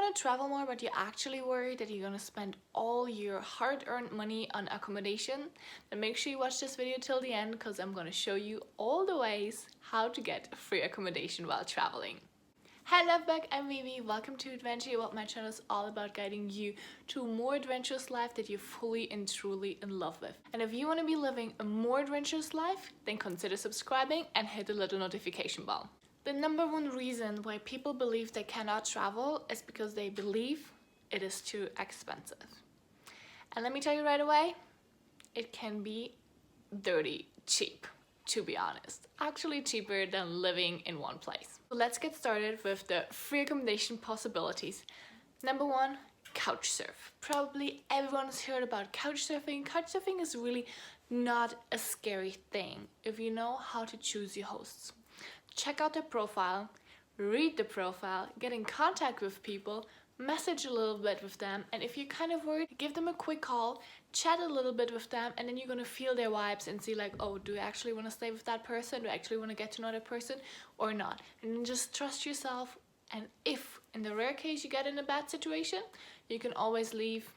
want to travel more but you're actually worried that you're going to spend all your hard-earned money on accommodation, then make sure you watch this video till the end because I'm going to show you all the ways how to get free accommodation while traveling. Hello back, I'm Vivi. Welcome to Adventure Awaits. My channel is all about guiding you to a more adventurous life that you're fully and truly in love with. And if you want to be living a more adventurous life, then consider subscribing and hit the little notification bell. The number one reason why people believe they cannot travel is because they believe it is too expensive. And let me tell you right away, it can be dirty cheap, to be honest. Actually cheaper than living in one place. So let's get started with the free accommodation possibilities. Number one, couchsurf. Probably everyone's heard about couchsurfing. Couchsurfing is really not a scary thing if you know how to choose your hosts. Check out their profile, read the profile, get in contact with people, message a little bit with them, and if you're kind of worried, give them a quick call, chat a little bit with them, and then you're gonna feel their vibes and see like, oh, do I actually want to stay with that person? Do I actually want to get to know that person or not? And then just trust yourself, and if in the rare case you get in a bad situation, you can always leave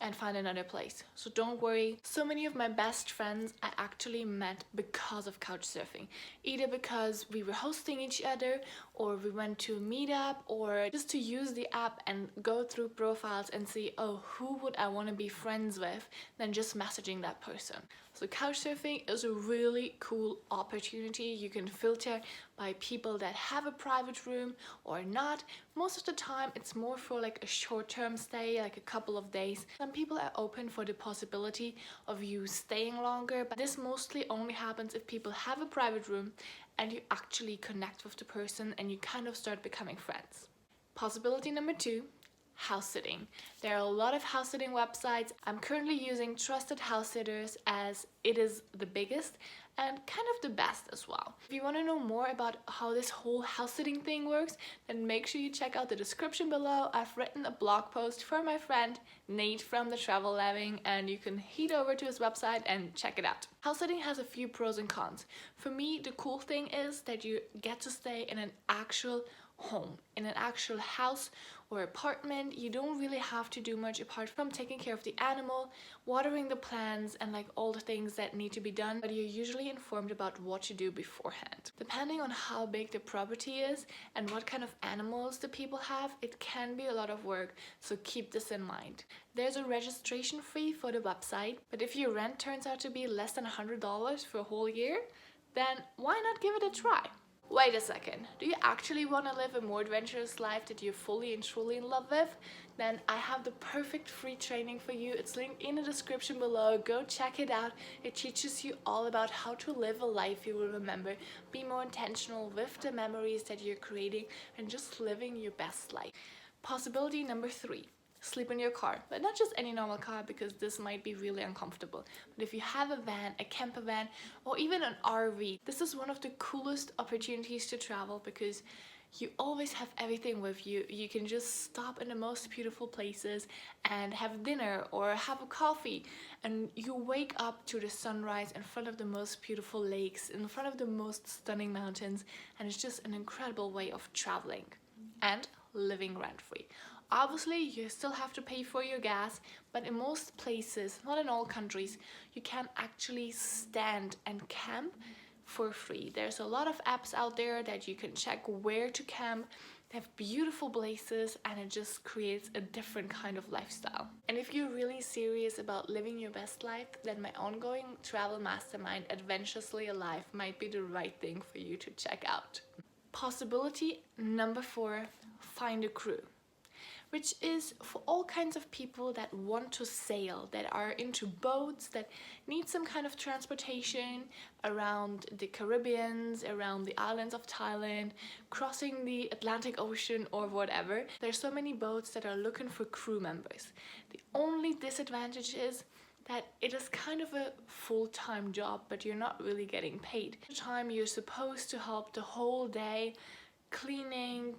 and find another place. So don't worry. So many of my best friends I actually met because of couchsurfing. Either because we were hosting each other, or we went to a meetup, or just to use the app and go through profiles and see, oh, who would I want to be friends with, than just messaging that person. So couchsurfing is a really cool opportunity. You can filter by people that have a private room or not. Most of the time it's more for like a short-term stay, like a couple of days. Some people are open for the possibility of you staying longer, but this mostly only happens if people have a private room and you actually connect with the person and you kind of start becoming friends. Possibility number two, house sitting. There are a lot of house sitting websites. I'm currently using Trusted Housesitters as it is the biggest and kind of the best as well. If you want to know more about how this whole house sitting thing works, then make sure you check out the description below. I've written a blog post for my friend Nate from the Travel Living, and you can head over to his website and check it out. House sitting has a few pros and cons. For me, the cool thing is that you get to stay in an actual home, in an actual house or apartment. You don't really have to do much apart from taking care of the animal, watering the plants, and like all the things that need to be done, but you're usually informed about what to do beforehand. Depending on how big the property is and what kind of animals the people have, it can be a lot of work, so keep this in mind. There's a registration fee for the website, but if your rent turns out to be less than $100 for a whole year, then why not give it a try? Wait a second, do you actually want to live a more adventurous life that you're fully and truly in love with? Then I have the perfect free training for you. It's linked in the description below. Go check it out. It teaches you all about how to live a life you will remember, be more intentional with the memories that you're creating, and just living your best life. Possibility number three. Sleep in your car, but not just any normal car, because this might be really uncomfortable. But if you have a van, a camper van, or even an RV, this is one of the coolest opportunities to travel because you always have everything with you. You can just stop in the most beautiful places and have dinner or have a coffee, and you wake up to the sunrise in front of the most beautiful lakes, in front of the most stunning mountains, and it's just an incredible way of traveling and living rent-free. Obviously, you still have to pay for your gas, but in most places, not in all countries, you can actually stand and camp for free. There's a lot of apps out there that you can check where to camp. They have beautiful places, and it just creates a different kind of lifestyle. And if you're really serious about living your best life, then my ongoing travel mastermind, Adventurously Alive, might be the right thing for you to check out. Possibility number four, find a crew, which is for all kinds of people that want to sail, that are into boats, that need some kind of transportation around the Caribbean, around the islands of Thailand, crossing the Atlantic Ocean or whatever. There's so many boats that are looking for crew members. The only disadvantage is that it is kind of a full-time job, but you're not really getting paid. The time you're supposed to help the whole day, cleaning,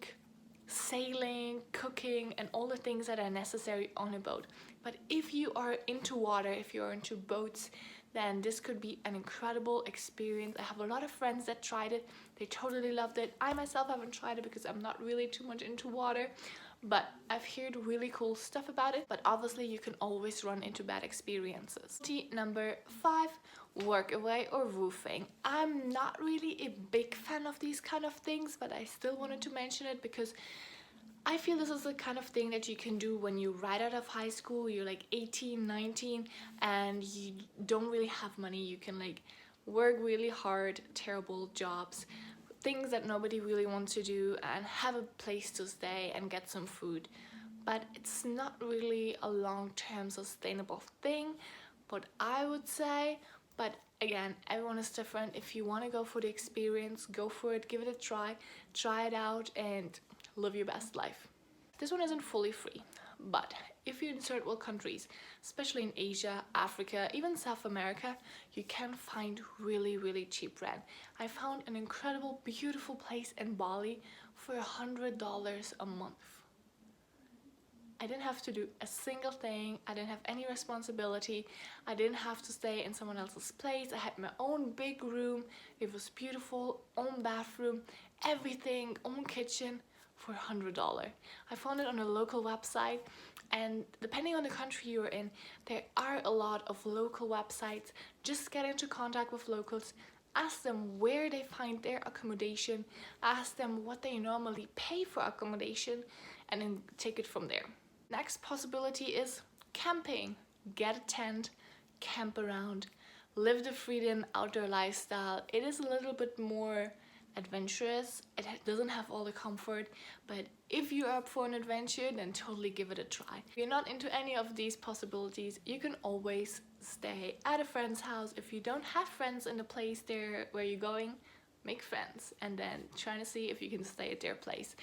sailing, cooking, and all the things that are necessary on a boat. But if you are into water, if you're into boats, then this could be an incredible experience. I have a lot of friends that tried it. They totally loved it. I myself haven't tried it because I'm not really too much into water, but I've heard really cool stuff about it, but obviously you can always run into bad experiences. Number 5, work away or roofing. I'm not really a big fan of these kind of things, but I still wanted to mention it because I feel this is the kind of thing that you can do when you're right out of high school, you're like 18, 19, and you don't really have money. You can like work really hard, terrible jobs, things that nobody really wants to do, and have a place to stay and get some food. But it's not really a long-term sustainable thing, what I would say. But again, everyone is different. If you want to go for the experience, go for it, give it a try it out, and live your best life. This one isn't fully free, but if you're in third world countries, especially in Asia, Africa, even South America, you can find really cheap rent. I found an incredible, beautiful place in Bali for $100 a month. I didn't have to do a single thing. I didn't have any responsibility. I didn't have to stay in someone else's place. I had my own big room. It was beautiful, own bathroom, everything, own kitchen for $100. I found it on a local website, and depending on the country you're in, there are a lot of local websites. Just get into contact with locals, ask them where they find their accommodation, ask them what they normally pay for accommodation, and then take it from there. Next possibility is camping. Get a tent, camp around, live the freedom outdoor lifestyle. It is a little bit more adventurous. It doesn't have all the comfort, but if you're up for an adventure, then totally give it a try. If you're not into any of these possibilities, you can always stay at a friend's house. If you don't have friends in the place there where you're going, make friends and then try to see if you can stay at their place.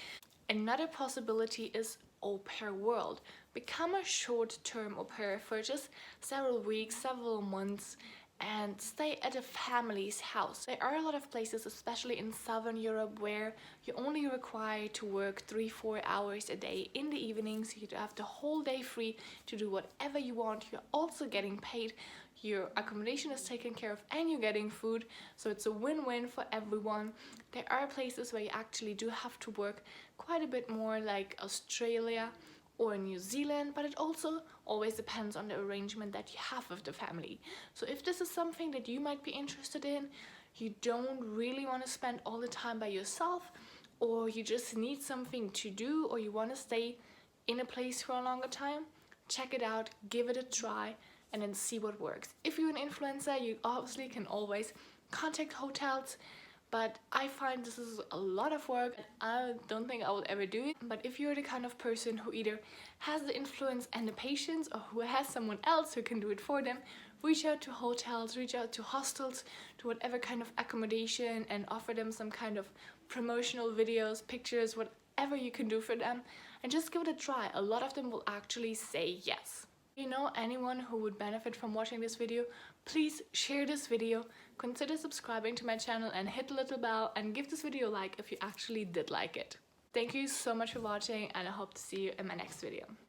Another possibility is AuPair world. Become a short-term au pair for just several weeks, several months, and stay at a family's house. There are a lot of places, especially in Southern Europe, where you only require to work 3-4 hours a day in the evenings. You have the whole day free to do whatever you want. You're also getting paid, your accommodation is taken care of, and you're getting food, so it's a win-win for everyone. There are places where you actually do have to work quite a bit more, like Australia or New Zealand, but it also always depends on the arrangement that you have with the family. So if this is something that you might be interested in, you don't really want to spend all the time by yourself, or you just need something to do, or you want to stay in a place for a longer time, check it out, give it a try, and then see what works. If you're an influencer, you obviously can always contact hotels, but I find this is a lot of work and I don't think I will ever do it. But if you're the kind of person who either has the influence and the patience, or who has someone else who can do it for them, reach out to hotels, reach out to hostels, to whatever kind of accommodation, and offer them some kind of promotional videos, pictures, whatever you can do for them, and just give it a try. A lot of them will actually say yes. If you know anyone who would benefit from watching this video, please share this video, consider subscribing to my channel, and hit the little bell, and give this video a like if you actually did like it. Thank you so much for watching, and I hope to see you in my next video.